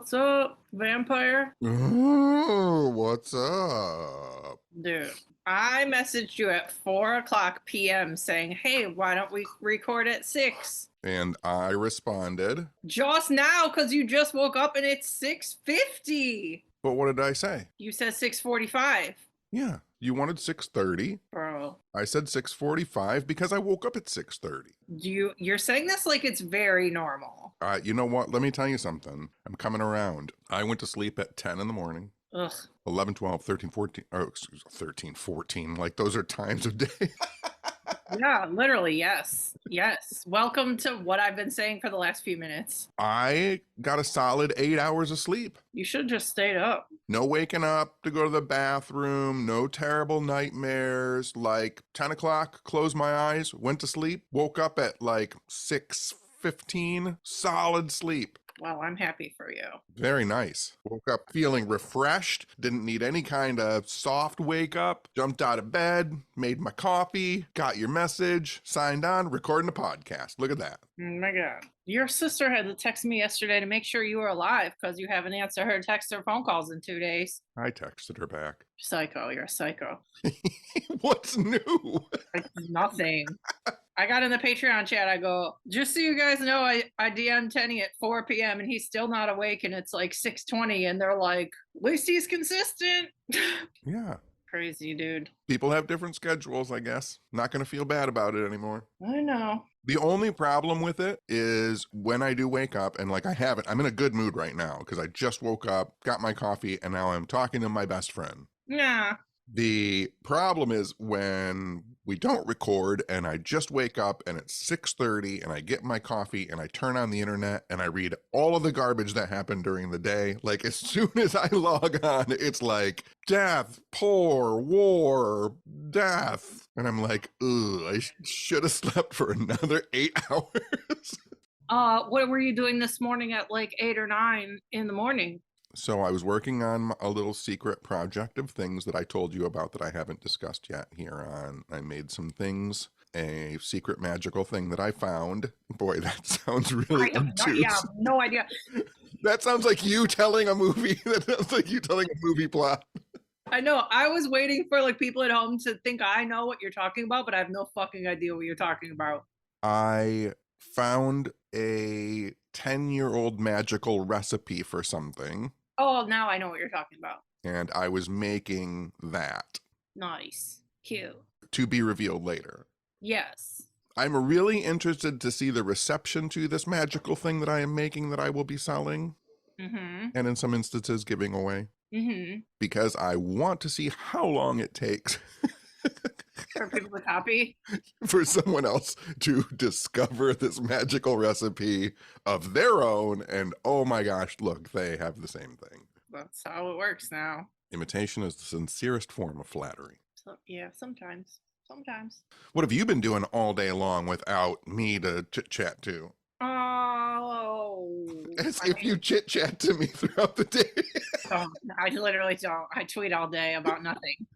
What's up, vampire? Ooh, what's up? Dude, I messaged you at 4:00 p.m. saying, hey, why don't we record at 6? And I responded, Just now, because you just woke up and it's 6:50. but what did I say? You said 6:45. Yeah, you wanted 6:30. Bro, I said 6:45 because I woke up at 6:30. you're saying this like it's very normal. You know what? Let me tell you something. I'm coming around. I went to sleep at 10 in the morning. Ugh. 11, 12, 13, 14. Oh, excuse me, 13, 14. Like those are times of day. Yeah, literally, yes. Yes. Welcome to what I've been saying for the last few minutes. I got a solid 8 hours of sleep. You should have just stayed up. No waking up to go to the bathroom, no terrible nightmares. Like 10 o'clock, closed my eyes, went to sleep, woke up at like 6:15, solid sleep. Well, I'm happy for you. Very nice. Woke up feeling refreshed, didn't need any kind of soft wake up, jumped out of bed, made my coffee, got your message, signed on, recording a podcast. Look at that. Oh my God. Your sister had to text me yesterday to make sure you were alive because you haven't answered her text or phone calls in 2 days. I texted her back. Psycho, you're a psycho. What's new? Like, nothing. I got in the Patreon chat. I go, just so you guys know, I DM'd Tenny at 4 p.m. and he's still not awake and it's like 6:20 and they're like, at least he's consistent. Yeah. Crazy, dude. People have different schedules, I guess. Not going to feel bad about it anymore. I know. The only problem with it is when I do wake up and like I haven't, I'm in a good mood right now because I just woke up, got my coffee, and now I'm talking to my best friend. Yeah. The problem is when we don't record and I just wake up and it's 6:30 and I get my coffee and I turn on the internet and I read all of the garbage that happened during the day. Like as soon as I log on, it's like death, poor, war, death. And I'm like, ugh, I should have slept for another 8 hours. What were you doing this morning at like 8 or 9 in the morning? So I was working on a little secret project of things that I told you about that I haven't discussed yet here on. I made some things, a secret magical thing that I found. Boy, that sounds really obtuse. Yeah, no idea. That sounds like you telling a movie. That sounds like you telling a movie plot. I know. I was waiting for like people at home to think I know what you're talking about, but I have no fucking idea what you're talking about. I found a 10-year-old magical recipe for something. Oh, now I know what you're talking about. And I was making that. Nice. Cute. To be revealed later. Yes. I'm really interested to see the reception to this magical thing that I am making that I will be selling. Mm-hmm. And in some instances giving away. Mm-hmm. Because I want to see how long it takes for people to copy. For someone else to discover this magical recipe of their own. And oh my gosh, look, they have the same thing. That's how it works now. Imitation is the sincerest form of flattery. So, yeah, sometimes. Sometimes. What have you been doing all day long without me to chit-chat to? Oh. As if you chit-chat to me throughout the day. I literally don't. I tweet all day about nothing.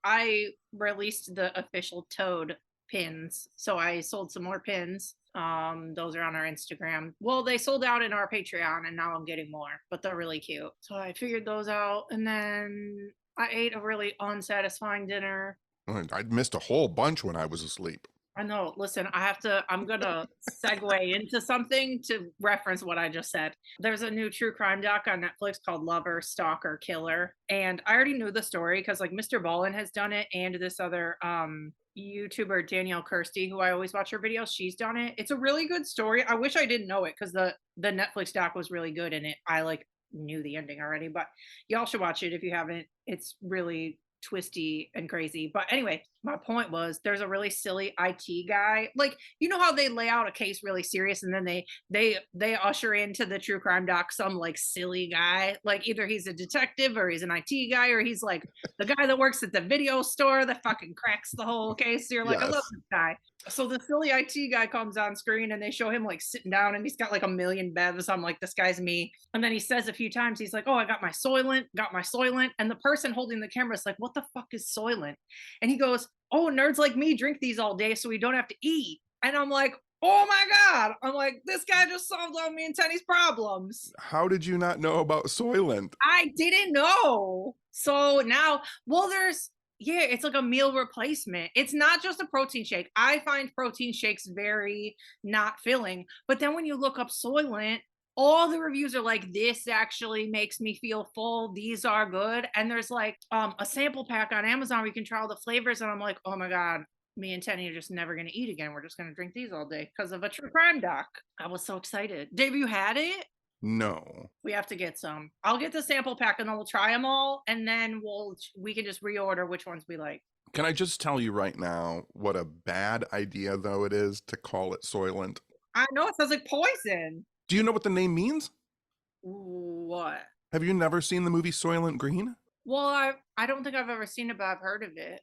I released the official Toad pins. So I sold some more pins. Those are on our Instagram. Well, they sold out in our Patreon and now I'm getting more, but they're really cute. So I figured those out and then I ate a really unsatisfying dinner. I missed a whole bunch when I was asleep. I know. Listen, I'm going to segue into something to reference what I just said. There's a new true crime doc on Netflix called Lover, Stalker, Killer. And I already knew the story because like Mr. Ballin has done it and this other YouTuber, Danielle Kirsty, who I always watch her videos, she's done it. It's a really good story. I wish I didn't know it because the Netflix doc was really good and I like knew the ending already, but y'all should watch it if you haven't. It's really twisty and crazy. But anyway, my point was there's a really silly IT guy. Like, you know how they lay out a case really serious and then they usher into the true crime doc some like silly guy. Like either he's a detective or he's an IT guy or he's like the guy that works at the video store that fucking cracks the whole case. So you're like, yes. I love this guy. So the silly IT guy comes on screen and they show him like sitting down and he's got like a million bevs. I'm like, this guy's me. And then he says a few times, he's like, oh, I got my Soylent. And the person holding the camera is like, what the fuck is Soylent? And he goes, oh, nerds like me drink these all day so we don't have to eat. And I'm like, Oh my God. I'm like, this guy just solved all me and Tenny's problems. How did you not know about Soylent? I didn't know. So now, well, yeah, it's like a meal replacement. It's not just a protein shake. I find protein shakes very not filling. But then when you look up Soylent, all the reviews are like, this actually makes me feel full. These are good. And there's like a sample pack on Amazon where you can try all the flavors. And I'm like, oh my God, me and Tenny are just never going to eat again. We're just going to drink these all day because of a true crime doc. I was so excited. Dave, you had it? No. We have to get some. I'll get the sample pack and then we'll try them all, and then we can just reorder which ones we like. Can I just tell you right now what a bad idea, though, it is to call it Soylent? I know it sounds like poison. Do you know what the name means? What? Have you never seen the movie Soylent Green? Well, I don't think I've ever seen it, but I've heard of it.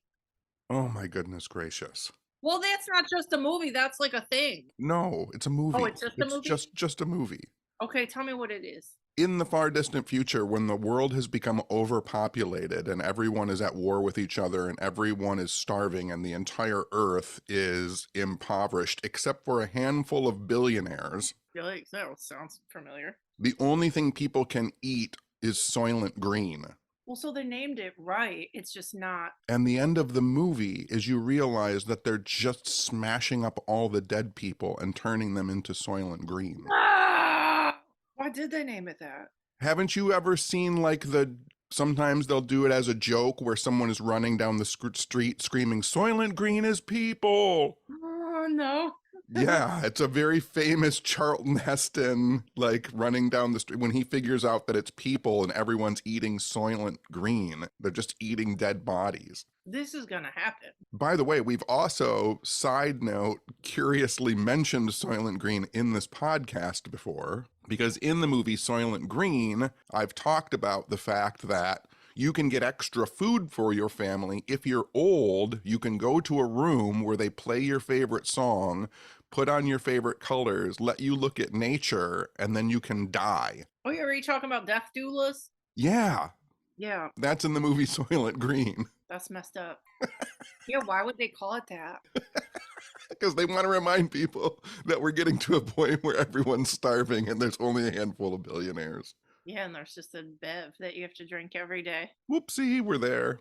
Oh my goodness gracious. Well, that's not just a movie. That's like a thing. No, it's a movie. Oh, it's just a movie? Just a movie. Okay, tell me what it is. In the far distant future, when the world has become overpopulated and everyone is at war with each other and everyone is starving and the entire earth is impoverished except for a handful of billionaires, Really? That sounds familiar. the only thing people can eat is Soylent Green. Well, so they named it right. It's just not. And the end of the movie is you realize that they're just smashing up all the dead people and turning them into Soylent Green. Ah! Why did they name it that? Haven't you ever seen like sometimes they'll do it as a joke where someone is running down the street screaming, Soylent Green is people. Oh, no. Yeah, it's a very famous Charlton Heston, like running down the street when he figures out that it's people and everyone's eating Soylent Green. They're just eating dead bodies. This is going to happen. By the way, we've also, side note, curiously mentioned Soylent Green in this podcast before, because in the movie Soylent Green, I've talked about the fact that you can get extra food for your family. If you're old, you can go to a room where they play your favorite song, put on your favorite colors, let you look at nature, and then you can die. Oh, are you talking about death doulas? Yeah. Yeah. That's in the movie Soylent Green. That's messed up. Yeah, why would they call it that? Because they want to remind people that we're getting to a point where everyone's starving and there's only a handful of billionaires. Yeah, and there's just a bev that you have to drink every day. Whoopsie, we're there.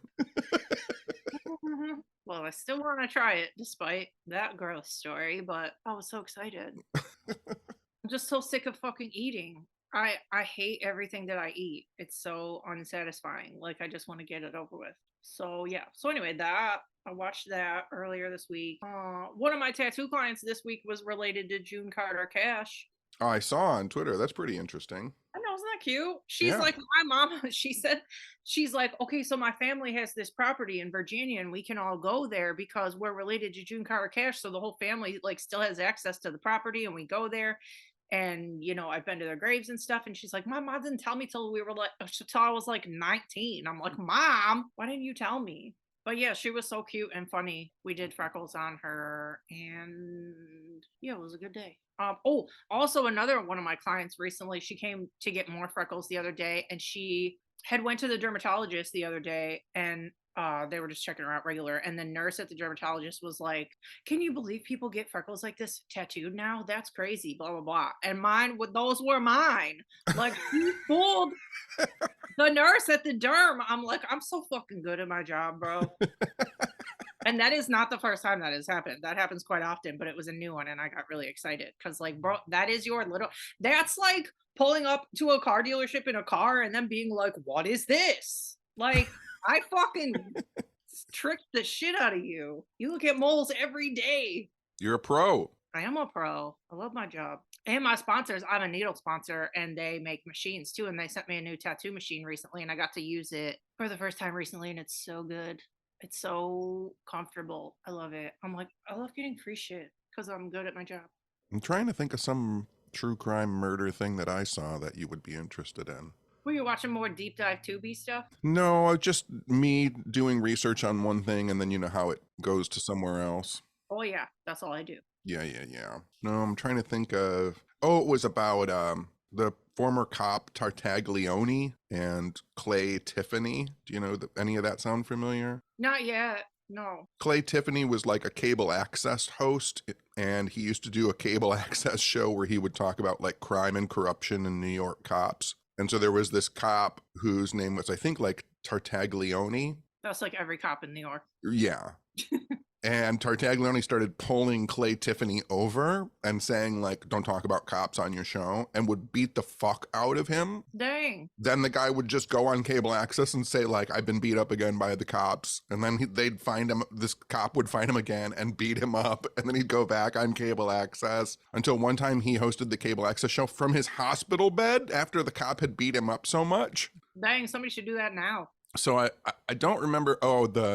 Well, I still want to try it despite that gross story, but I was so excited. I'm just so sick of fucking eating. I hate everything that I eat. It's so unsatisfying. Like I just want to get it over with. So yeah. So anyway, that I watched that earlier this week. One of my tattoo clients this week was related to June Carter Cash. Oh, I saw on Twitter. That's pretty interesting. I know, isn't that cute? She's like, my mom, she said, she's like, okay, so my family has this property in Virginia and we can all go there because we're related to June Carter Cash. So the whole family like still has access to the property and we go there. And, you know, I've been to their graves and stuff. And she's like, my mom didn't tell me till we were like, till I was like 19. I'm like, Mom, why didn't you tell me? But yeah, she was so cute and funny. We did freckles on her and yeah, it was a good day. Oh, also another one of my clients recently, she came to get more freckles the other day and she had went to the dermatologist the other day and they were just checking her out regular. And the nurse at the dermatologist was like, can you believe people get freckles like this tattooed now? That's crazy, blah, blah, blah. And those were mine. Like he fooled the nurse at the derm. I'm like, I'm so fucking good at my job, bro. And that is not the first time that has happened. That happens quite often, but it was a new one and I got really excited because like, bro, that's like pulling up to a car dealership in a car and then being like, what is this? Like, I fucking tricked the shit out of you. You look at moles every day. You're a pro. I am a pro. I love my job. And my sponsors, I'm a needle sponsor and they make machines too. And they sent me a new tattoo machine recently and I got to use it for the first time recently and it's so good. It's so comfortable. I love it. I'm like, I love getting free shit because I'm good at my job. I'm trying to think of some true crime murder thing that I saw that you would be interested in. Were you watching more deep dive Tubi stuff? No, just me doing research on one thing and then you know how it goes to somewhere else. Oh yeah, that's all I do. Yeah. No, I'm trying to think of, it was about the former cop Tartaglione and Clay Tiffany. Do you know any of that sound familiar? Not yet. No. Clay Tiffany was like a cable access host, and he used to do a cable access show where he would talk about like crime and corruption in New York cops. And so there was this cop whose name was, I think, like Tartaglione. That's like every cop in New York. Yeah. And Tartaglione started pulling Clay Tiffany over and saying, like, don't talk about cops on your show, and would beat the fuck out of him. Dang. Then the guy would just go on cable access and say, like, I've been beat up again by the cops. And then they'd find him, this cop would find him again and beat him up. And then he'd go back on cable access until one time he hosted the cable access show from his hospital bed after the cop had beat him up so much. Dang, somebody should do that now. So I don't remember.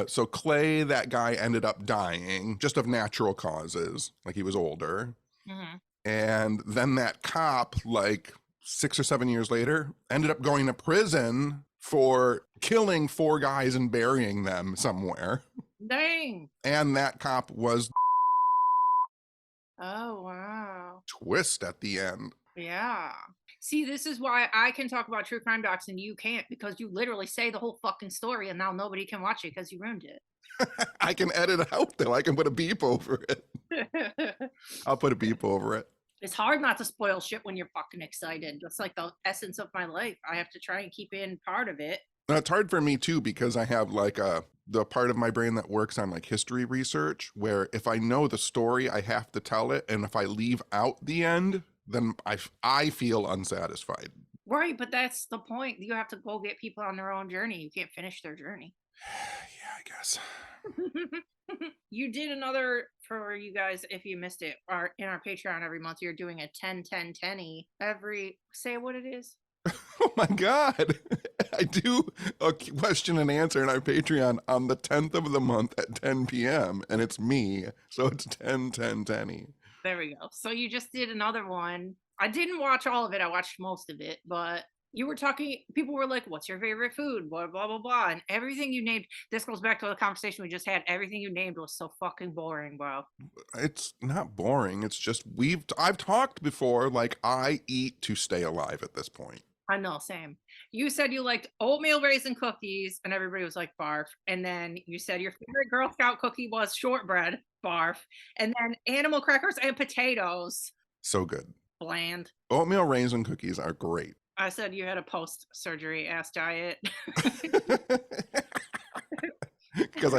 So Clay, that guy ended up dying just of natural causes. Like he was older. Mm-hmm. And then that cop, like 6 or 7 years later, ended up going to prison for killing 4 guys and burying them somewhere. Dang. And that cop was Oh, wow. twist at the end. Yeah. See, this is why I can talk about true crime docs and you can't, because you literally say the whole fucking story and now nobody can watch it because you ruined it. I can edit it out though. I can put a beep over it. I'll put a beep over it. It's hard not to spoil shit when you're fucking excited. That's like the essence of my life. I have to try and keep in part of it. It's hard for me too, because I have like the part of my brain that works on like history research, where if I know the story, I have to tell it. And if I leave out the end, then I feel unsatisfied. Right, but that's the point. You have to go get people on their own journey. You can't finish their journey. Yeah, I guess. You did another, for you guys, if you missed it, in our Patreon every month, you're doing a 10-10-10-y every, say what it is. Oh my God. I do a question and answer in our Patreon on the 10th of the month at 10 p.m. and it's me. So it's 10-10-10-y. There we go. So you just did another one. I didn't watch all of it. I watched most of it, but you were talking, people were like, what's your favorite food? Blah, blah, blah, blah. And everything you named, this goes back to the conversation we just had. Everything you named was so fucking boring, bro. It's not boring. It's just, I've talked before, like I eat to stay alive at this point. I know, same. You said you liked oatmeal raisin cookies, and everybody was like, barf. And then you said your favorite Girl Scout cookie was shortbread, barf. And then animal crackers and potatoes. So good. Bland. Oatmeal raisin cookies are great. I said you had a post-surgery ass diet. Because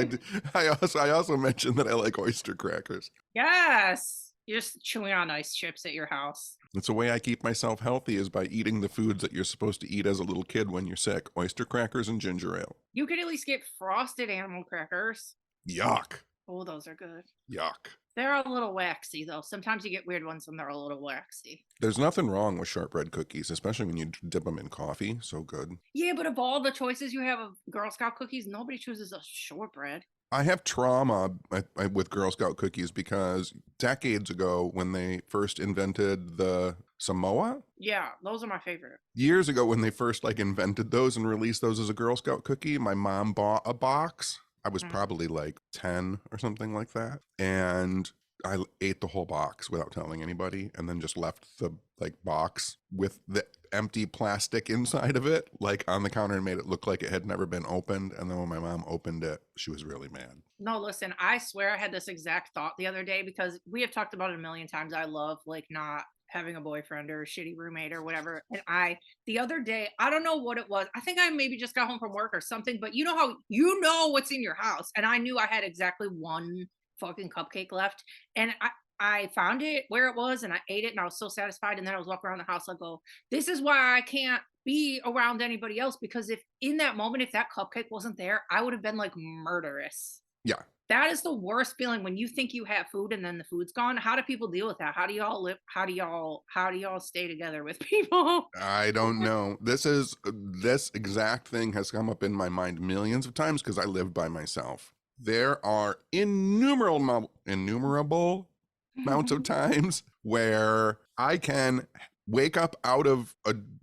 I also mentioned that I like oyster crackers. Yes. You're just chewing on ice chips at your house. It's a way I keep myself healthy, is by eating the foods that you're supposed to eat as a little kid when you're sick. Oyster crackers and ginger ale. You could at least get frosted animal crackers. Yuck. Oh, those are good. Yuck. They're a little waxy, though. Sometimes you get weird ones when they're a little waxy. There's nothing wrong with shortbread cookies, especially when you dip them in coffee. So good. Yeah, but of all the choices you have of Girl Scout cookies, nobody chooses a shortbread. I have trauma with Girl Scout cookies because decades ago, when they first invented the Samoa. Yeah, those are my favorite. Years ago, when they first like invented those and released those as a Girl Scout cookie, my mom bought a box. I was probably like 10 or something like that. And I ate the whole box without telling anybody, and then just left the like box with the empty plastic inside of it, like on the counter, and made it look like it had never been opened. And then when my mom opened it, she was really mad. No, listen, I swear I had this exact thought the other day, because we have talked about it a million times. I love like not having a boyfriend or a shitty roommate or whatever. And the other day, I don't know what it was. I think I maybe just got home from work or something, but you know how you know what's in your house. And I knew I had exactly one fucking cupcake left. And I found it where it was and I ate it and I was so satisfied. And then I was walking around the house, I go, this is why I can't be around anybody else, because if in that moment, if that cupcake wasn't there, I would have been like murderous. Yeah. That is the worst feeling, when you think you have food and then the food's gone. How do people deal with that? How do y'all live? How do y'all stay together with people? I don't know. This exact thing has come up in my mind millions of times because I live by myself. There are innumerable amounts of times where I can wake up out of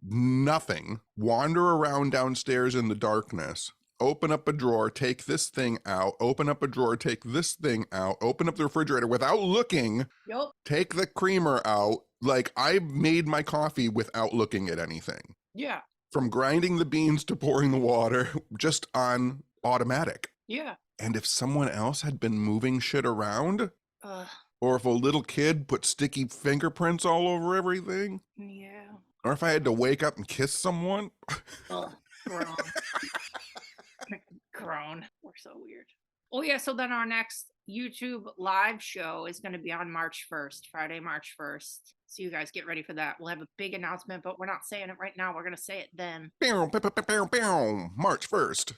nothing, wander around downstairs in the darkness, open up a drawer, take this thing out, open up a drawer, take this thing out, open up the refrigerator without looking, Yep. take the creamer out. Like, I made my coffee without looking at anything. Yeah. From grinding the beans to pouring the water, just on automatic. Yeah. And if someone else had been moving shit around, Ugh. or if a little kid put sticky fingerprints all over everything, Yeah. or if I had to wake up and kiss someone. Ugh. Grown. Grown. We're so weird. Oh yeah, so then our next YouTube live show is going to be on March 1st, Friday, March 1st. So you guys get ready for that. We'll have a big announcement, but we're not saying it right now. We're going to say it then. March 1st.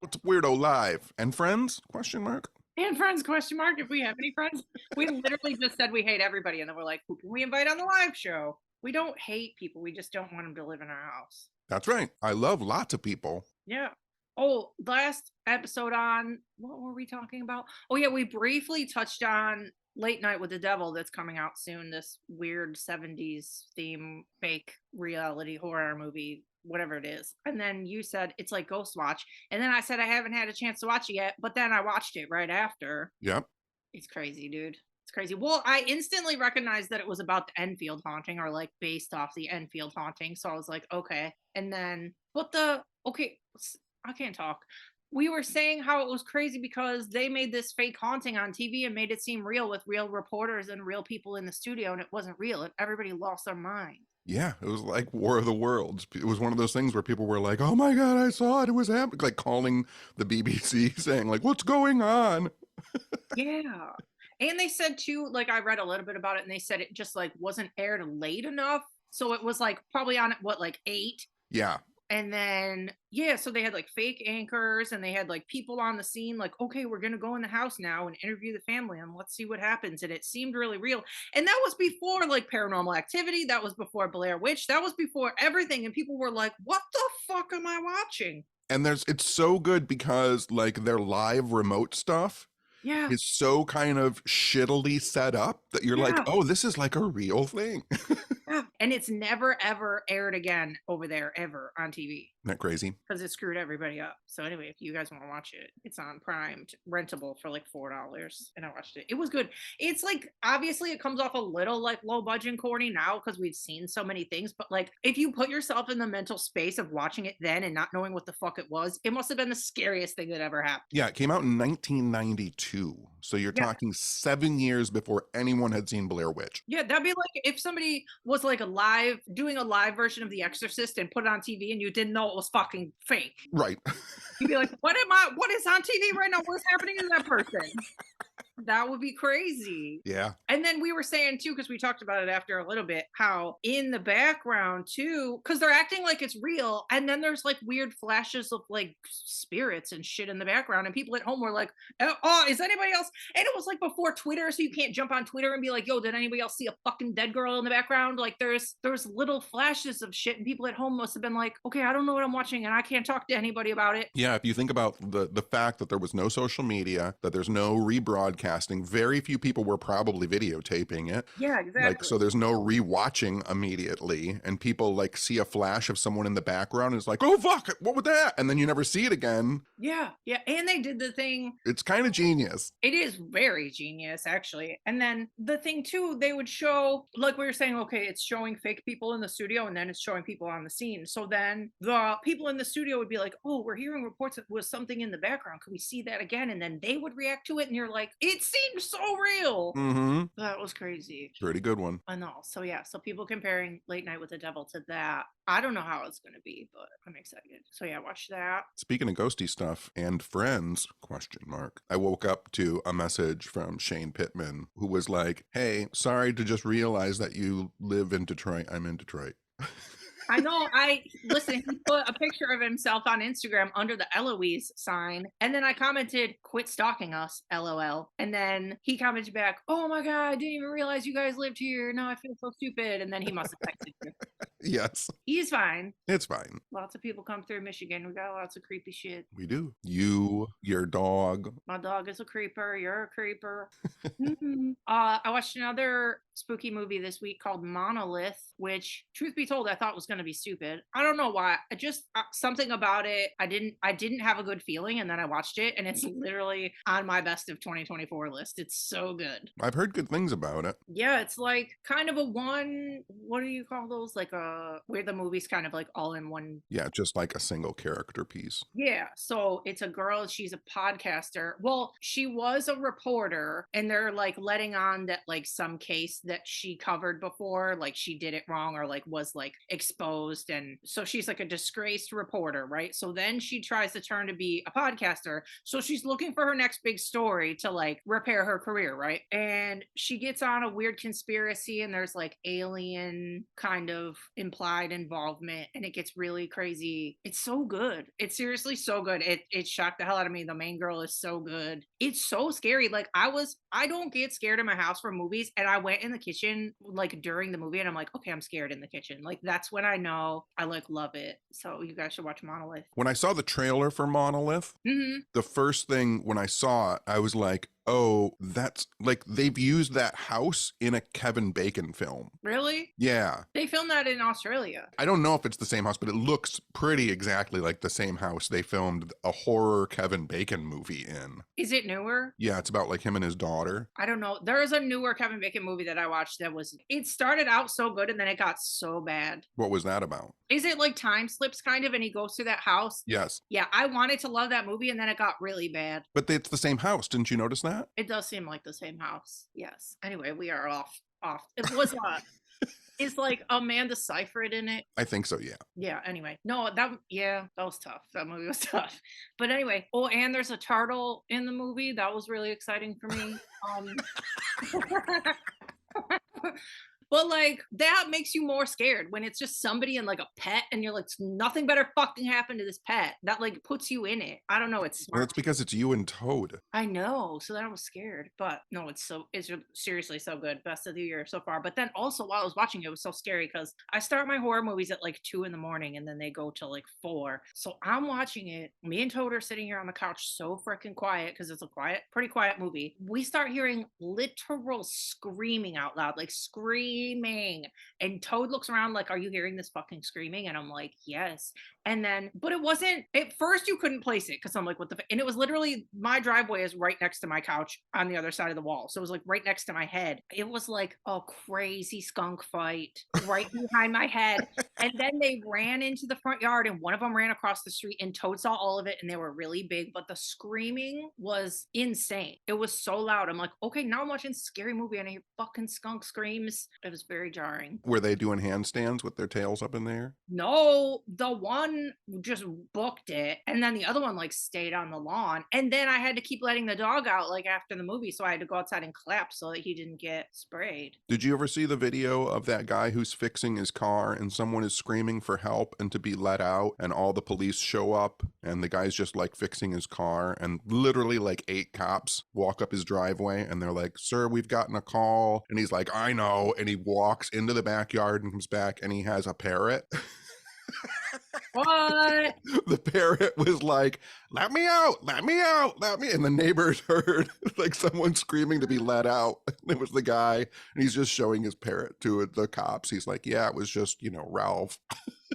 What's Weirdo Live? And friends? Question mark. And friends, question mark, if we have any friends. We literally just said we hate everybody, and then we're like, who can we invite on the live show? We don't hate people. We just don't want them to live in our house. That's right. I love lots of people. Yeah. Oh, last episode on what were we talking about? Oh yeah, we briefly touched on Late Night with the Devil that's coming out soon. This weird 70s theme fake reality horror movie, whatever it is. And then you said it's like Ghost Watch. And then I said I haven't had a chance to watch it yet, but then I watched it right after. Yep. It's crazy, dude. It's crazy. Well, I instantly recognized that it was about the Enfield haunting or like based off the Enfield haunting. So I was like, okay. And then, but I can't talk. We were saying how it was crazy because they made this fake haunting on TV and made it seem real with real reporters and real people in the studio, and it wasn't real. Everybody lost their mind. Yeah, it was like War of the Worlds. It was one of those things where people were like, "Oh my god, I saw it. It was happening." Like calling the BBC saying like, "What's going on?" Yeah. And they said too, like I read a little bit about it and they said it just like wasn't aired late enough. So it was like probably on at what, like 8. Yeah. And then, yeah, so they had like fake anchors and they had like people on the scene, like, okay, we're going to go in the house now and interview the family and let's see what happens. And it seemed really real. And that was before like Paranormal Activity. That was before Blair Witch. That was before everything. And people were like, what the fuck am I watching? And it's so good because like their live remote stuff Yeah. is so kind of shittily set up that you're like, Yeah. "Oh, this is like a real thing." Yeah. And it's never ever aired again over there ever on TV. Isn't that crazy? Because it screwed everybody up. So anyway, if you guys want to watch it, it's on Prime, rentable for like $4, and I watched it. It was good. It's like obviously it comes off a little like low budget and corny now because we've seen so many things. But like if you put yourself in the mental space of watching it then and not knowing what the fuck it was, it must have been the scariest thing that ever happened. Yeah, it came out in 1992. So you're Yeah. talking 7 years before anyone had seen Blair Witch. Yeah, that'd be like if somebody was like doing a live version of The Exorcist and put it on TV and you didn't know it was fucking fake. Right. You'd be like, what is on TV right now? What's happening to that person? That would be crazy. Yeah. And then we were saying too, because we talked about it after a little bit, how in the background too, because they're acting like it's real, and then there's like weird flashes of like spirits and shit in the background, and people at home were like, "Oh, is anybody else?" And it was like before Twitter, so you can't jump on Twitter and be like, "Yo, did anybody else see a fucking dead girl in the background?" Like there's little flashes of shit, and people at home must have been like, "Okay, I don't know what I'm watching, and I can't talk to anybody about it." Yeah, if you think about the fact that there was no social media, that there's no rebroadcasting, very few people were probably videotaping it. Yeah, exactly. Like, so there's no rewatching immediately, and people like see a flash of someone in the background and it's like, "Oh fuck, what was that?" And then you never see it again. Yeah, and they did the thing. It's kind of genius. It is very genius, actually. And then the thing too, they would show, like we were saying, okay, it's showing fake people in the studio and then it's showing people on the scene. So then the people in the studio would be like, "Oh, we're hearing reports that was something in the background. Can we see that again?" And then they would react to it, and you're like, "It seems so real." Mm-hmm. That was crazy. Pretty good one. I know. So yeah, so people comparing Late Night with the Devil to that. I don't know how it's going to be, but I'm excited. So yeah, watch that. Speaking of ghosty stuff and friends, question mark. I woke up to a message from Shane Pittman who was like, "Hey, sorry to just realize that you live in Detroit. I'm in Detroit." I know. Listen, he put a picture of himself on Instagram under the Eloise sign. And then I commented, "Quit stalking us, LOL." And then he commented back, "Oh my God, I didn't even realize you guys lived here. Now I feel so stupid." And then he must have texted you. Yes. He's fine. It's fine. Lots of people come through Michigan. We got lots of creepy shit. We do. You, your dog. My dog is a creeper. You're a creeper. I watched another spooky movie this week called Monolith, which, truth be told, I thought was going to be stupid. I don't know why. I just something about it. I didn't have a good feeling, and then I watched it, and it's literally on my best of 2024 list. It's so good. I've heard good things about it. Yeah, it's like kind of a one. What do you call those? Like where the movie's kind of like all in one. Yeah, just like a single character piece. Yeah, so it's a girl, she's a podcaster. Well, she was a reporter, and they're like letting on that like some case that she covered before, like she did it wrong or like was like exposed. And so she's like a disgraced reporter, right? So then she tries to turn to be a podcaster. So she's looking for her next big story to like repair her career, right? And she gets on a weird conspiracy, and there's like alien kind of implied involvement, and it gets really crazy. It's so good. It's seriously so good. It shocked the hell out of me. The main girl is so good. It's so scary. Like I don't get scared in my house for movies, and I went in the kitchen like during the movie, and I'm like, okay, I'm scared in the kitchen. Like that's when I know I like love it. So you guys should watch Monolith. When I saw the trailer for Monolith, the first thing when I saw it, I was like, oh, that's like they've used that house in a Kevin Bacon film. Really? Yeah. They filmed that in Australia. I don't know if it's the same house, but it looks pretty exactly like the same house they filmed a horror Kevin Bacon movie in. Is it newer? Yeah, it's about like him and his daughter. I don't know. There is a newer Kevin Bacon movie that I watched that it started out so good and then it got so bad. What was that about? Is it like time slips kind of, and he goes to that house? Yes. Yeah, I wanted to love that movie, and then it got really bad. But it's the same house. Didn't you notice that? It does seem like the same house. Yes. Anyway, we are off. It was is like Amanda Seyfried in it? I think so, yeah. Yeah, anyway. No, that was tough. That movie was tough. But anyway, oh, and there's a turtle in the movie. That was really exciting for me. But like that makes you more scared when it's just somebody and like a pet, and you're like, nothing better fucking happen to this pet. That like puts you in it. I don't know. It's smart. Well, it's because it's you and Toad. I know. So then I was scared. But no, it's seriously so good. Best of the year so far. But then also while I was watching it was so scary because I start my horror movies at like 2 a.m. and then they go till like 4. So I'm watching it. Me and Toad are sitting here on the couch so freaking quiet because it's a pretty quiet movie. We start hearing literal screaming out loud, like screaming. And Toad looks around like, are you hearing this fucking screaming? And I'm like, yes. And then, but it wasn't, at first you couldn't place it because I'm like, what the and it was literally, my driveway is right next to my couch on the other side of the wall. So it was like right next to my head. It was like a crazy skunk fight right behind my head. And then they ran into the front yard, and one of them ran across the street, and Toad saw all of it, and they were really big, but the screaming was insane. It was so loud. I'm like, okay, now I'm watching a scary movie and I hear fucking skunk screams. It was very jarring. Were they doing handstands with their tails up in the air? No, the one just booked it, and then the other one like stayed on the lawn, and then I had to keep letting the dog out like after the movie, so I had to go outside and clap so that he didn't get sprayed. Did you ever see the video of that guy who's fixing his car and someone is screaming for help and to be let out, and all the police show up and the guy's just like fixing his car, and literally like 8 cops walk up his driveway and they're like, sir, we've gotten a call, and he's like, I know, and he walks into the backyard and comes back and he has a parrot. What? The parrot was like, let me out, let me out, let me. And the neighbors heard like someone screaming to be let out. And it was the guy, and he's just showing his parrot to the cops. He's like, yeah, it was just, Ralph.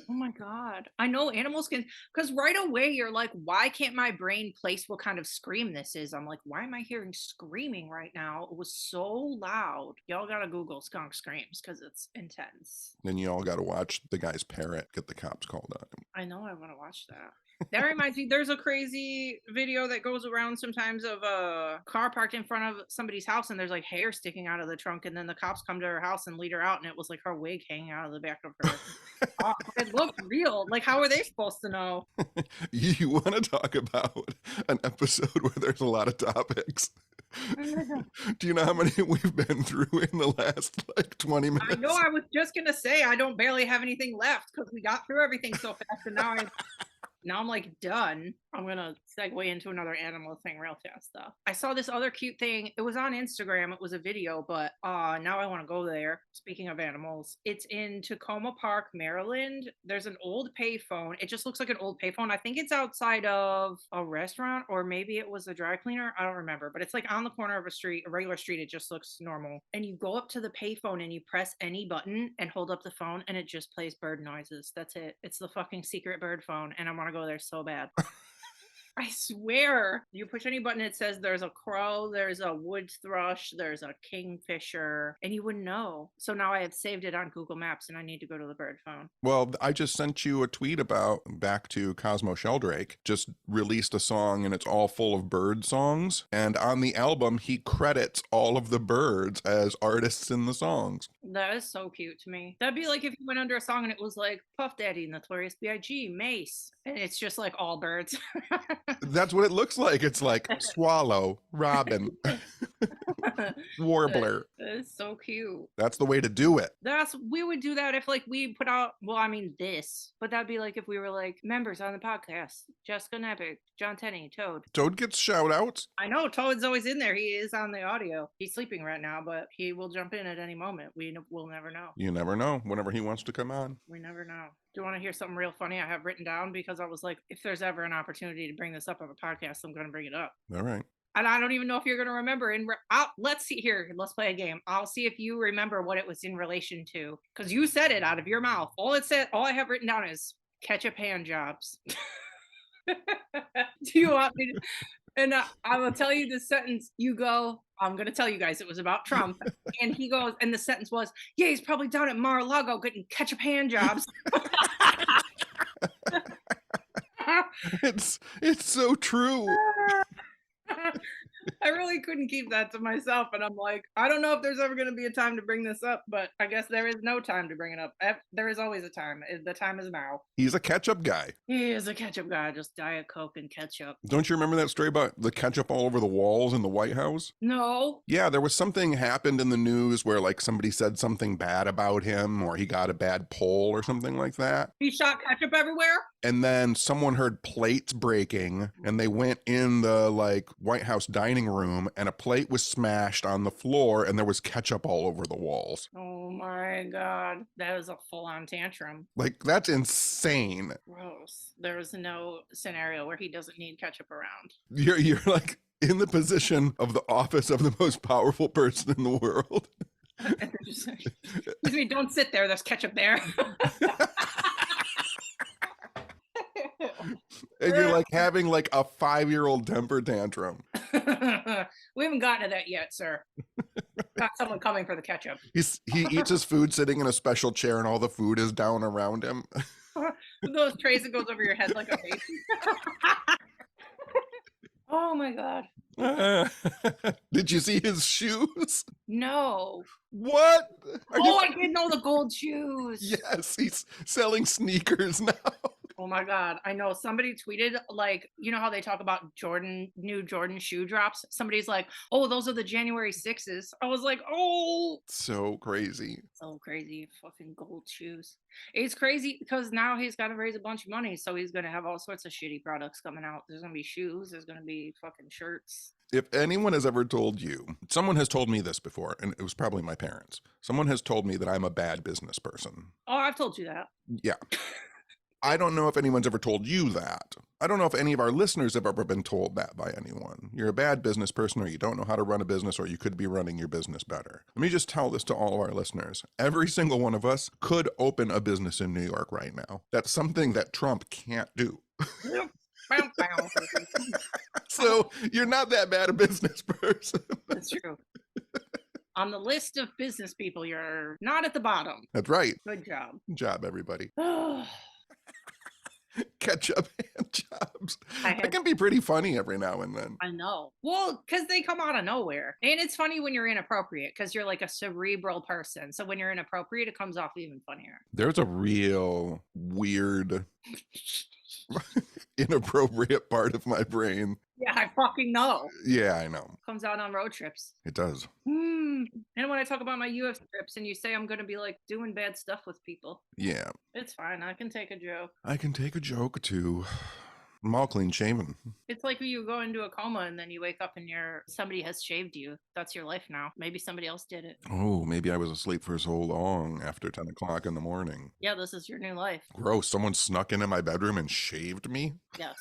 Oh my God. I know animals can, because right away you're like, why can't my brain place what kind of scream this is? I'm like, why am I hearing screaming right now? It was so loud. Y'all gotta Google skunk screams because it's intense. Then you all got to watch the guy's parrot get the cops called on him. I know I want to watch that. That reminds me, there's a crazy video that goes around sometimes of a car parked in front of somebody's house, and there's like hair sticking out of the trunk, and then the cops come to her house and lead her out, and it was like her wig hanging out of the back of her. Oh, it looked real. Like, how are they supposed to know? You want to talk about an episode where there's a lot of topics? Do you know how many we've been through in the last like 20 minutes? I know. I was just gonna say I don't barely have anything left because we got through everything so fast, and now Now I'm like done. I'm gonna segue into another animal thing real fast though. I saw this other cute thing. It was on Instagram. It was a video, but now I want to go there. Speaking of animals, it's in Tacoma Park, Maryland. There's an old payphone. It just looks like an old payphone. I think it's outside of a restaurant, or maybe it was a dry cleaner. I don't remember, but it's like on the corner of a street, a regular street. It just looks normal. And you go up to the payphone and you press any button and hold up the phone, and it just plays bird noises. That's it. It's the fucking secret bird phone, and I want to go there so bad. I swear, you push any button, it says there's a crow, there's a wood thrush, there's a kingfisher, and you wouldn't know. So now I have saved it on Google Maps, and I need to go to the bird phone. Well, I just sent you a tweet about back to Cosmo Sheldrake, just released a song and it's all full of bird songs. And on the album, he credits all of the birds as artists in the songs. That is so cute to me. That'd be like if you went under a song and it was like Puff Daddy, Notorious B.I.G., Mace, and it's just like all birds. That's what it looks like. It's like swallow, robin, warbler. It's so cute. That's the way to do it. We would do that if like we put out, well, I mean this, but that'd be like if we were like members on the podcast, Jessica Nepic, John Tenney, Toad. Toad gets shout outs. I know Toad's always in there. He is on the audio. He's sleeping right now, but he will jump in at any moment. We'll never know. You never know. Whenever he wants to come on. We never know. Do you want to hear something real funny I have written down? Because I was like, if there's ever an opportunity to bring this up on the podcast, I'm going to bring it up. All right. And I don't even know if you're going to remember. Let's see here. Let's play a game. I'll see if you remember what it was in relation to. Because you said it out of your mouth. All I have written down is ketchup hand jobs. Do you want me to? And I will tell you the sentence. You go, I'm going to tell you guys it was about Trump. And he goes, and the sentence was, yeah, he's probably down at Mar-a-Lago getting ketchup hand jobs. It's so true. I really couldn't keep that to myself. And I'm like, I don't know if there's ever going to be a time to bring this up, but I guess there is no time to bring it up. There is always a time. The time is now. He's a ketchup guy. He is a ketchup guy, just Diet Coke and ketchup. Don't you remember that story about the ketchup all over the walls in the White House? No. Yeah, there was something happened in the news where like somebody said something bad about him or he got a bad poll or something like that. He shot ketchup everywhere? And then someone heard plates breaking and they went in the like White House dining room and a plate was smashed on the floor and there was ketchup all over the walls. Oh my God. That was a full-on tantrum. Like, that's insane. Gross. There was no scenario where he doesn't need ketchup around. You're like in the position of the office of the most powerful person in the world. Excuse me, don't sit there. There's ketchup there. And you're like having like a 5-year-old temper tantrum. We haven't gotten to that yet, sir. Got someone coming for the ketchup. He eats his food sitting in a special chair and all the food is down around him. Those trays that goes over your head like a baby. Oh my God. Did you see his shoes? No. What? I didn't know the gold shoes. Yes, he's selling sneakers now. Oh my God. I know somebody tweeted, like, you know how they talk about new Jordan shoe drops? Somebody's like, oh, those are the January 6s. I was like, oh. So crazy. So crazy. Fucking gold shoes. It's crazy because now he's got to raise a bunch of money. So he's going to have all sorts of shitty products coming out. There's going to be shoes. There's going to be fucking shirts. If anyone has ever told you, someone has told me this before, and it was probably my parents. Someone has told me that I'm a bad business person. Oh, I've told you that. Yeah. I don't know if anyone's ever told you that. I don't know if any of our listeners have ever been told that by anyone. You're a bad business person, or you don't know how to run a business, or you could be running your business better. Let me just tell this to all of our listeners. Every single one of us could open a business in New York right now. That's something that Trump can't do. So you're not that bad a business person. That's true. On the list of business people, you're not at the bottom. That's right. Good job. Good job, everybody. Ketchup hand jobs. That can be pretty funny every now and then. I know. Well, because they come out of nowhere. And it's funny when you're inappropriate because you're like a cerebral person. So when you're inappropriate, it comes off even funnier. There's a real weird, inappropriate part of my brain Yeah, I fucking know. Yeah, I know. Comes out on road trips. It does. And when I talk about my UFC trips and you say I'm gonna be like doing bad stuff with people, Yeah. it's fine. I can take a joke. I can take a joke or two. I'm all clean shaven. It's like when you go into a coma and then you wake up and somebody has shaved you. That's your life now. Maybe somebody else did it. Oh, maybe I was asleep for so long after 10 o'clock in the morning. Yeah, this is your new life. Gross. Someone snuck into my bedroom and shaved me? Yes.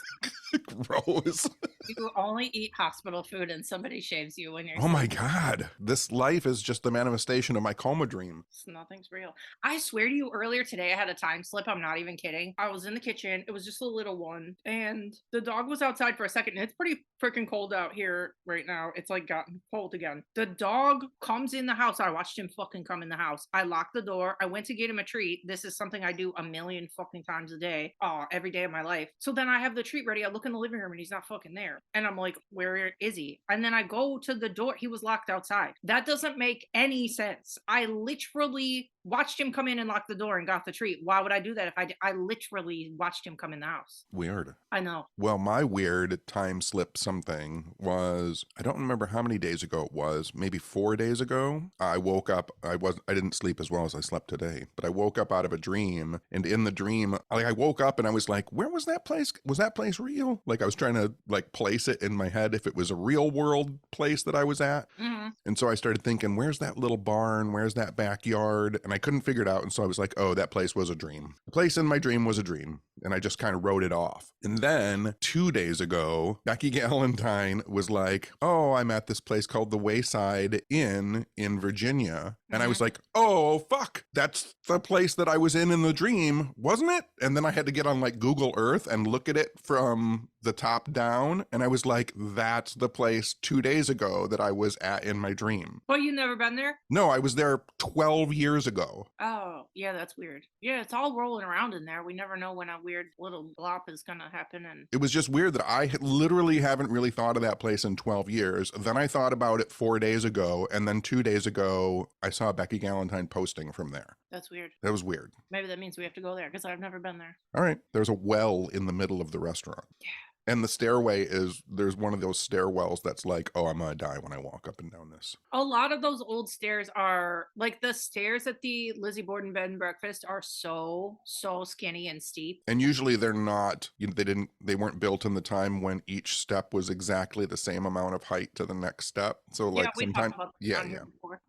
Gross. You only eat hospital food and somebody shaves you when you're Oh my God. This life is just the manifestation of my coma dream. Nothing's real. I swear to you, earlier today, I had a time slip. I'm not even kidding. I was in the kitchen. It was just a little one. And the dog was outside for a second. And it's pretty freaking cold out here right now. It's like gotten cold again. The dog comes in the house. I watched him fucking come in the house. I locked the door. I went to get him a treat. This is something I do a million fucking times a day. Every day of my life. So then I have the treat ready. I look in the living room and he's not fucking there. And I'm like, where is he? And then I go to the door. He was locked outside. That doesn't make any sense. I literally watched him come in and lock the door and got the treat. Why would I do that if I literally watched him come in the house? Weird. I know. Well, my weird time slip something was, I don't remember how many days ago it was, maybe 4 days ago. I woke up, I didn't sleep as well as I slept today, but I woke up out of a dream, and in the dream, I woke up and I was like, where was that place? Was that place real? Like I was trying to like place it in my head if it was a real world place that I was at. Mm-hmm. And so I started thinking, where's that little barn? Where's that backyard? And I couldn't figure it out. And so I was like, oh, that place was a dream. The place in my dream was a dream. And I just kind of wrote it off. And then 2 days ago, Becky Galentine was like, oh, I'm at this place called the Wayside Inn in Virginia. And I was like, oh, fuck, that's the place that I was in the dream, wasn't it? And then I had to get on like Google Earth and look at it from the top down. And I was like, that's the place 2 days ago that I was at in my dream. Well, you never been there? No, I was there 12 years ago. Oh, yeah, that's weird. Yeah, it's all rolling around in there. We never know when a weird little blop is going to happen. And it was just weird that I literally haven't really thought of that place in 12 years. Then I thought about it 4 days ago. And then 2 days ago, I saw Becky Galentine posting from there. That's weird. That was weird. Maybe that means we have to go there because I've never been there. All right. There's a well in the middle of the restaurant. Yeah. And the stairway there's one of those stairwells that's like, oh, I'm going to die when I walk up and down this. A lot of those old stairs are like the stairs at the Lizzie Borden Bed and Breakfast are so skinny and steep. And usually they're not, they weren't built in the time when each step was exactly the same amount of height to the next step. So like sometimes, yeah.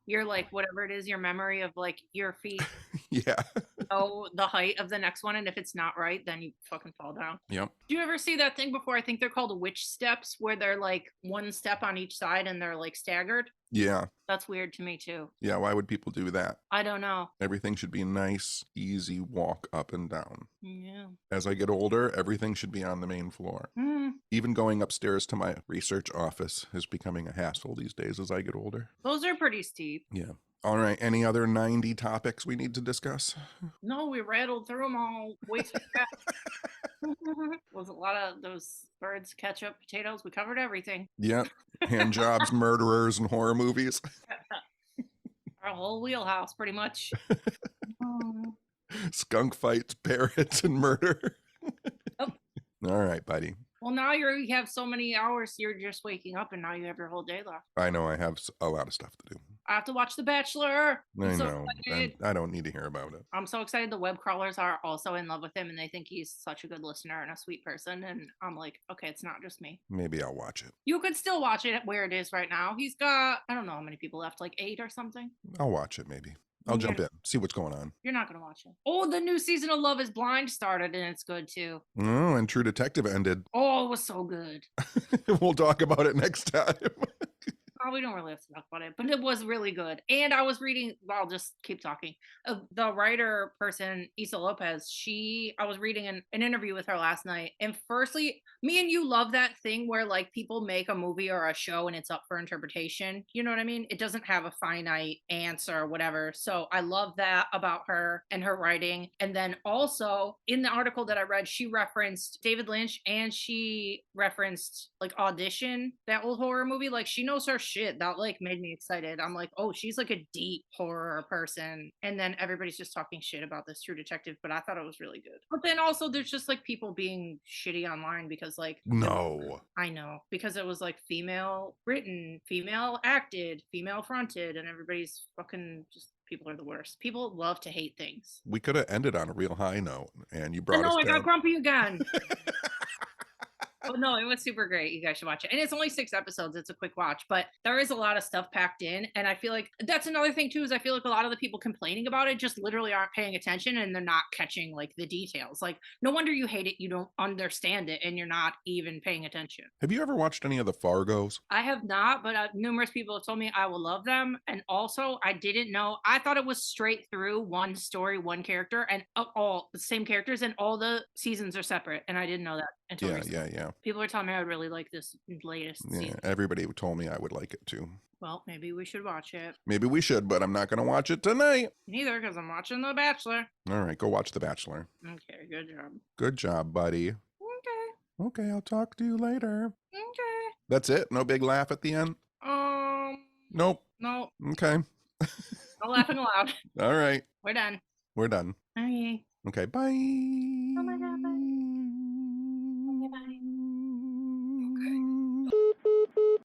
You're like, whatever it is, your memory of like your feet. Yeah. Know the height of the next one. And if it's not right, then you fucking fall down. Yep. Do you ever see that thing before? I think they're called witch steps, where they're like one step on each side and they're like staggered. Yeah. That's weird to me too. Yeah, why would people do that? I don't know. Everything should be a nice, easy walk up and down. Yeah. As I get older, everything should be on the main floor. Even going upstairs to my research office is becoming a hassle these days as I get older. Those are pretty steep. Yeah. All right. Any other 90 topics we need to discuss? No, we rattled through them all way too fast. Was a lot of those birds, ketchup, potatoes. We covered everything. Yep. Hand jobs, murderers, and horror movies. Our whole wheelhouse, pretty much. Skunk fights, parrots, and murder. Oh. All right, buddy. Well, now you have so many hours. You're just waking up, and now you have your whole day left. I know. I have a lot of stuff to do. I have to watch The Bachelor. I know. I don't need to hear about it. I'm so excited. The web crawlers are also in love with him, and they think he's such a good listener and a sweet person. And I'm like, okay, it's not just me. Maybe I'll watch it. You could still watch it where it is right now. He's got, I don't know how many people left, like 8 or something. I'll watch it maybe. I'll jump in, see what's going on. You're not going to watch it. Oh, the new season of Love is Blind started, and it's good too. Oh, and True Detective ended. Oh, it was so good. We'll talk about it next time. Oh, we don't really have to talk about it, but it was really good. And I was reading, well, I'll just keep talking. The writer person, Issa Lopez, I was reading an interview with her last night. And firstly, me and you love that thing where like people make a movie or a show and it's up for interpretation. You know what I mean? It doesn't have a finite answer or whatever. So I love that about her and her writing. And then also in the article that I read, she referenced David Lynch and she referenced like Audition, that old horror movie. Like she knows her shit, that like made me excited. I'm like, oh, she's like a deep horror person. And then everybody's just talking shit about this True Detective, but I thought it was really good. But then also there's just like people being shitty online because like No. I know, because it was like female written, female acted, female fronted, and everybody's fucking just people are the worst. People love to hate things. We could have ended on a real high note, and you I brought us know I got down. grumpy again. Oh no, it was super great. You guys should watch it. And it's only 6 episodes. It's a quick watch, but there is a lot of stuff packed in. And I feel like that's another thing too, is I feel like a lot of the people complaining about it just literally aren't paying attention and they're not catching like the details. Like, no wonder you hate it. You don't understand it and you're not even paying attention. Have you ever watched any of the Fargos? I have not, but numerous people have told me I will love them. And also, I didn't know. I thought it was straight through one story, one character, and all the same characters, and all the seasons are separate. And I didn't know that until recently. Yeah. People are telling me I would really like this latest Yeah, season. everybody told me I would like it too. Well, maybe we should watch it. Maybe we should, but I'm not going to watch it tonight. Neither, because I'm watching The Bachelor. All right, go watch The Bachelor. Okay, good job. Good job, buddy. Okay. Okay, I'll talk to you later. Okay. That's it? No big laugh at the end? Nope. No. Okay. No laughing aloud. All right. We're done. We're done. Bye. Okay, bye.